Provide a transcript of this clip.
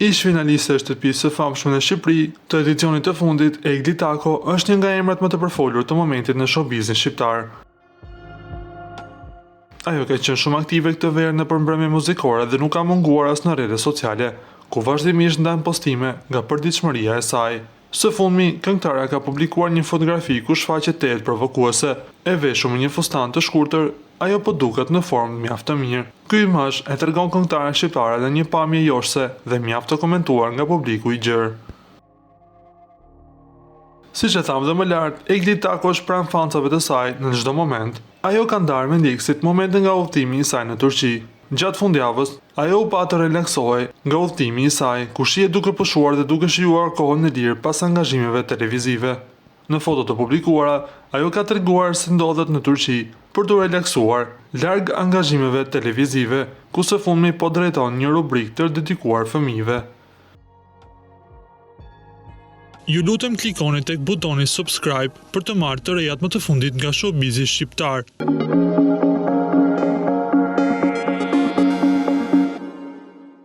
Ish finaliste e shtëpisë së famshme në Shqipëri të edicionit të fundit, Egli Tako është një nga emrat më të përfolur të momentit në showbizin shqiptar. Ajo ka qenë shumë aktive këtë verë në përmbrëmje muzikore dhe nuk ka munguar as në rrjetet sociale, ku vazhdimisht ndan postime nga përditshmëria e saj. Së fundmi, këngëtara ka publikuar një fotografi ku shfaqet tejet provokuese, e veshur me një fustan të shkurtër, ajo po duket në formë mjaft të mirë. Ky imazh e tregon këngëtaren shqiptare në një pamje joshse dhe mjaft të komentuar nga publiku i gjerë. Siç e thamë dhe më lart, Egli Tako është pranë fansave të saj në çdo moment. Ajo ka ndarë me ndjekësit momente nga udhëtimi i saj në Turqi. Gjatë fundjavës, ajo u pa të relaksohej nga udhëtimi i saj, ku shihet duke pushuar dhe duke shijuar kohën e lirë pas angazhimeve televizive. Në foto të publikuara, ajo ka treguar se ndodhet në Turqi për të relaksuar, larg angazhimeve televizive, ku së fundmi po drejton një rubrikë të dedikuar fëmijëve. Ju lutem klikoni tek butoni subscribe për të marrë të rejat më të fundit nga showbizi shqiptar.